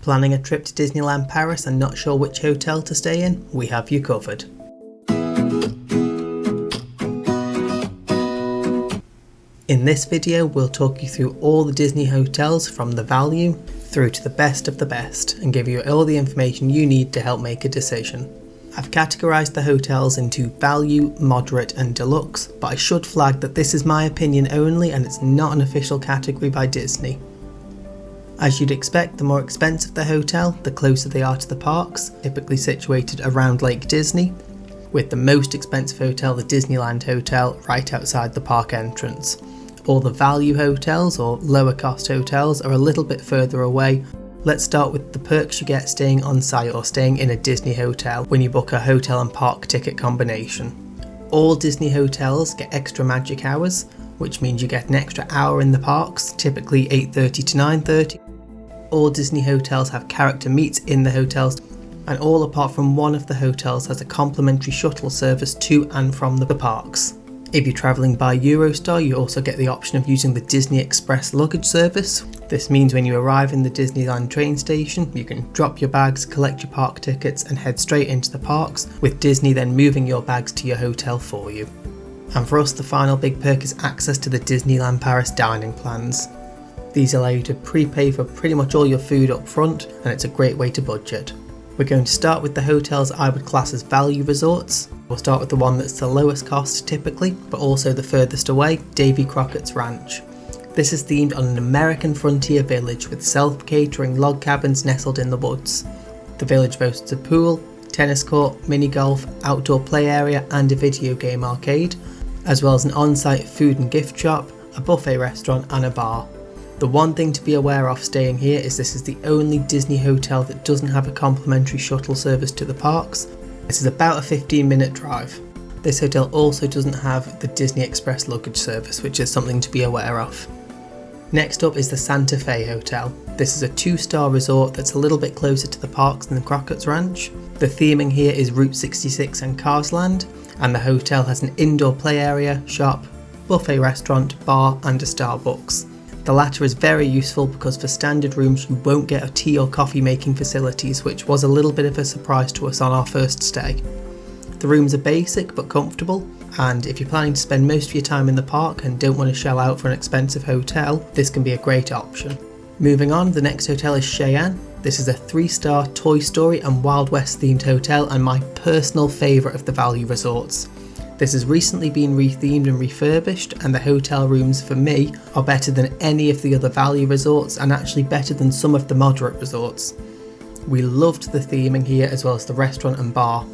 Planning a trip to Disneyland Paris and not sure which hotel to stay in? We have you covered. In this video, we'll talk you through all the Disney hotels from the value through to the best of the best and give you all the information you need to help make a decision. I've categorised the hotels into value, moderate and deluxe, but I should flag that this is my opinion only and it's not an official category by Disney. As you'd expect, the more expensive the hotel, the closer they are to the parks, typically situated around Lake Disney, with the most expensive hotel, the Disneyland Hotel, right outside the park entrance. All the value hotels or lower cost hotels are a little bit further away. Let's start with the perks you get staying on site or staying in a Disney hotel when you book a hotel and park ticket combination. All Disney hotels get extra magic hours, which means you get an extra hour in the parks, typically 8:30 to 9:30. All Disney hotels have character meets in the hotels, and all apart from one of the hotels has a complimentary shuttle service to and from the parks. If you're travelling by Eurostar, you also get the option of using the Disney Express luggage service. This means when you arrive in the Disneyland train station, you can drop your bags, collect your park tickets and head straight into the parks, with Disney then moving your bags to your hotel for you. And for us, the final big perk is access to the Disneyland Paris dining plans. These allow you to prepay for pretty much all your food up front, and it's a great way to budget. We're going to start with the hotels I would class as value resorts. We'll start with the one that's the lowest cost typically, but also the furthest away, Davy Crockett's Ranch. This is themed on an American frontier village with self-catering log cabins nestled in the woods. The village boasts a pool, tennis court, mini golf, outdoor play area and a video game arcade, as well as an on-site food and gift shop, a buffet restaurant and a bar. The one thing to be aware of staying here is this is the only Disney hotel that doesn't have a complimentary shuttle service to the parks. This is about a 15-minute drive. This hotel also doesn't have the Disney Express luggage service, which is something to be aware of. Next up is the Santa Fe Hotel. This is a 2-star resort that's a little bit closer to the parks than the Crockett's Ranch. The theming here is Route 66 and Cars Land, and the hotel has an indoor play area, shop, buffet restaurant, bar and a Starbucks. The latter is very useful because for standard rooms you won't get a tea or coffee making facilities, which was a little bit of a surprise to us on our first stay. The rooms are basic but comfortable, and if you're planning to spend most of your time in the park and don't want to shell out for an expensive hotel, this can be a great option. Moving on, the next hotel is Cheyenne. This is a 3-star Toy Story and Wild West themed hotel and my personal favourite of the value resorts. This has recently been rethemed and refurbished, and the hotel rooms for me are better than any of the other value resorts and actually better than some of the moderate resorts. We loved the theming here as well as the restaurant and bar.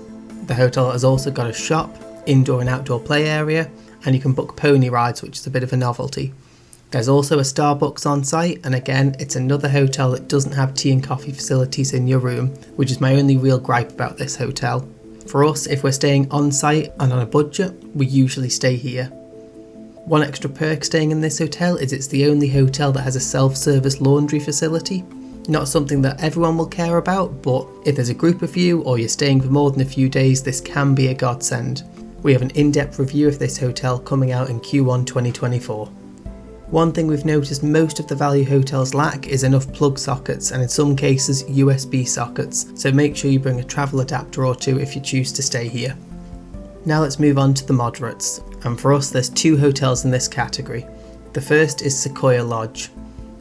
The hotel has also got a shop, indoor and outdoor play area, and you can book pony rides, which is a bit of a novelty. There's also a Starbucks on site, and again it's another hotel that doesn't have tea and coffee facilities in your room, which is my only real gripe about this hotel. For us, if we're staying on site and on a budget, we usually stay here. One extra perk staying in this hotel is it's the only hotel that has a self-service laundry facility. Not something that everyone will care about, but if there's a group of you or you're staying for more than a few days, this can be a godsend. We have an in-depth review of this hotel coming out in Q1 2024. One thing we've noticed most of the value hotels lack is enough plug sockets, and in some cases USB sockets, so make sure you bring a travel adapter or two if you choose to stay here. Now let's move on to the moderates, and for us there's 2 hotels in this category. The first is Sequoia Lodge.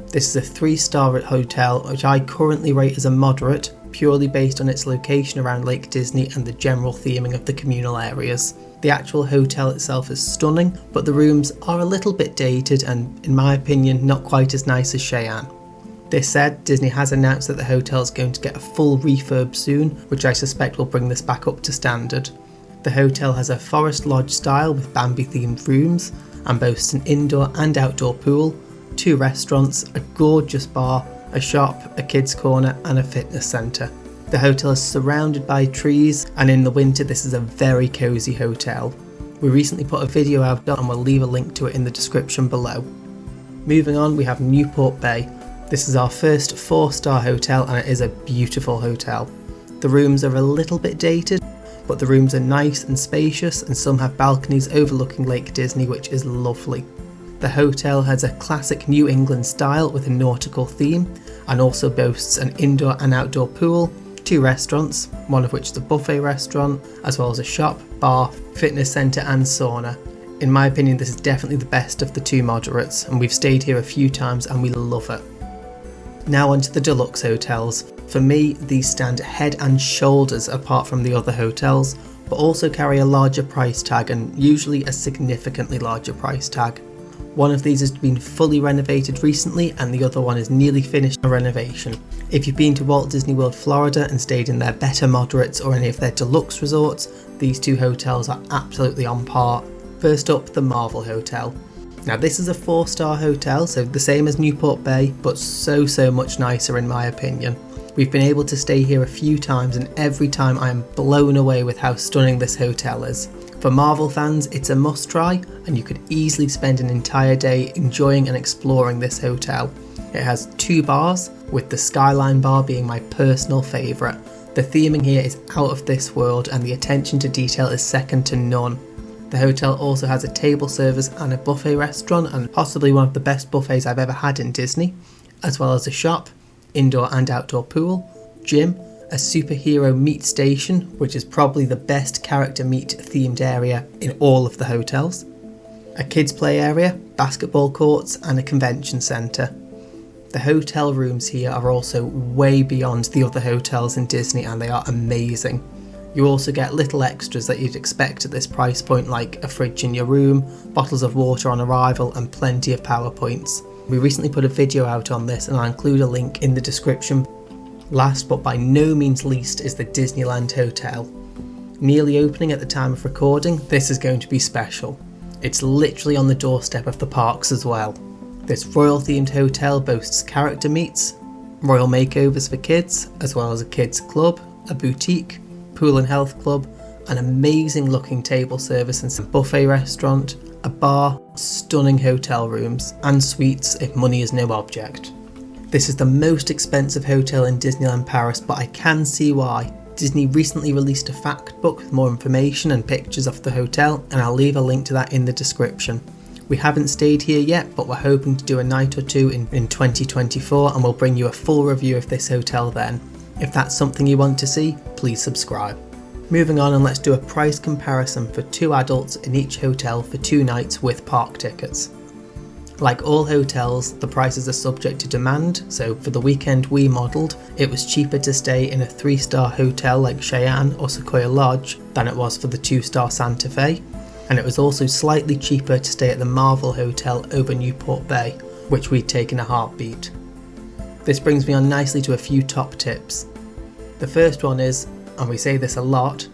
This is a 3-star hotel which I currently rate as a moderate, purely based on its location around Lake Disney and the general theming of the communal areas. The actual hotel itself is stunning, but the rooms are a little bit dated and, in my opinion, not quite as nice as Cheyenne. This said, Disney has announced that the hotel is going to get a full refurb soon, which I suspect will bring this back up to standard. The hotel has a forest lodge style with Bambi themed rooms and boasts an indoor and outdoor pool, 2 restaurants, a gorgeous bar, a shop, a kids corner and a fitness centre. The hotel is surrounded by trees, and in the winter this is a very cosy hotel. We recently put a video out and we'll leave a link to it in the description below. Moving on, we have Newport Bay. This is our first 4-star hotel and it is a beautiful hotel. The rooms are a little bit dated, but the rooms are nice and spacious, and some have balconies overlooking Lake Disney, which is lovely. The hotel has a classic New England style with a nautical theme and also boasts an indoor and outdoor pool, 2 restaurants, one of which is a buffet restaurant, as well as a shop, bar, fitness centre and sauna. In my opinion, this is definitely the best of the 2 moderates, and we've stayed here a few times and we love it. Now onto the deluxe hotels. For me, these stand head and shoulders apart from the other hotels, but also carry a larger price tag, and usually a significantly larger price tag. One of these has been fully renovated recently and the other one is nearly finished a renovation. If you've been to Walt Disney World Florida and stayed in their better moderates or any of their deluxe resorts, these 2 hotels are absolutely on par. First up, the Marvel Hotel. Now this is a 4-star hotel, so the same as Newport Bay, but so much nicer in my opinion. We've been able to stay here a few times and every time I am blown away with how stunning this hotel is. For Marvel fans, it's a must try and you could easily spend an entire day enjoying and exploring this hotel. It has 2 bars, with the Skyline bar being my personal favourite. The theming here is out of this world and the attention to detail is second to none. The hotel also has a table service and a buffet restaurant, and possibly one of the best buffets I've ever had in Disney, as well as a shop, indoor and outdoor pool, gym, a superhero meet station, which is probably the best character meet themed area in all of the hotels, a kids play area, basketball courts and a convention centre. The hotel rooms here are also way beyond the other hotels in Disney and they are amazing. You also get little extras that you'd expect at this price point, like a fridge in your room, bottles of water on arrival and plenty of PowerPoints. We recently put a video out on this and I'll include a link in the description. Last but by no means least is the Disneyland Hotel. Nearly opening at the time of recording, this is going to be special. It's literally on the doorstep of the parks as well. This royal themed hotel boasts character meets, royal makeovers for kids, as well as a kids club, a boutique, pool and health club, an amazing looking table service and some buffet restaurant, a bar, stunning hotel rooms, and suites if money is no object. This is the most expensive hotel in Disneyland Paris, but I can see why. Disney recently released a fact book with more information and pictures of the hotel, and I'll leave a link to that in the description. We haven't stayed here yet, but we're hoping to do a night or 2 in 2024, and we'll bring you a full review of this hotel then. If that's something you want to see, please subscribe. Moving on, and let's do a price comparison for 2 adults in each hotel for 2 nights with park tickets. Like all hotels, the prices are subject to demand, so for the weekend we modelled, it was cheaper to stay in a 3-star hotel like Cheyenne or Sequoia Lodge than it was for the 2-star Santa Fe, and it was also slightly cheaper to stay at the Marvel Hotel over Newport Bay, which we'd take in a heartbeat. This brings me on nicely to a few top tips. The first one is, and we say this a lot,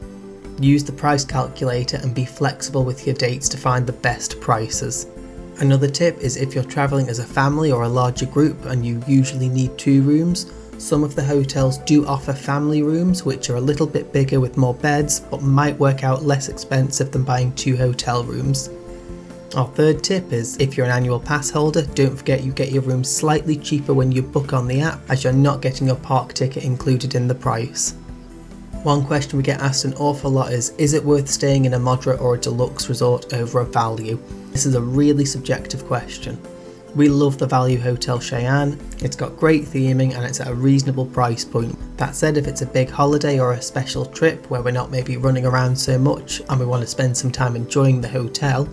use the price calculator and be flexible with your dates to find the best prices. Another tip is if you're travelling as a family or a larger group and you usually need 2 rooms, some of the hotels do offer family rooms which are a little bit bigger with more beds but might work out less expensive than buying 2 hotel rooms. Our third tip is if you're an annual pass holder, don't forget you get your room slightly cheaper when you book on the app, as you're not getting your park ticket included in the price. One question we get asked an awful lot is it worth staying in a moderate or a deluxe resort over a value? This is a really subjective question. We love the Value Hotel Cheyenne, it's got great theming and it's at a reasonable price point. That said, if it's a big holiday or a special trip where we're not maybe running around so much and we want to spend some time enjoying the hotel,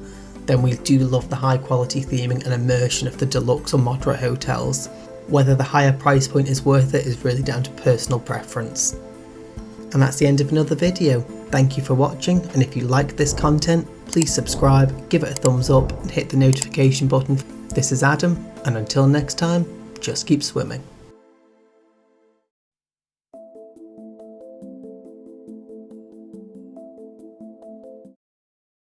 then we do love the high quality theming and immersion of the deluxe or moderate hotels. Whether the higher price point is worth it is really down to personal preference. And that's the end of another video. Thank you for watching, and if you like this content, please subscribe, give it a thumbs up and hit the notification button. This is Adam, and until next time, just keep swimming.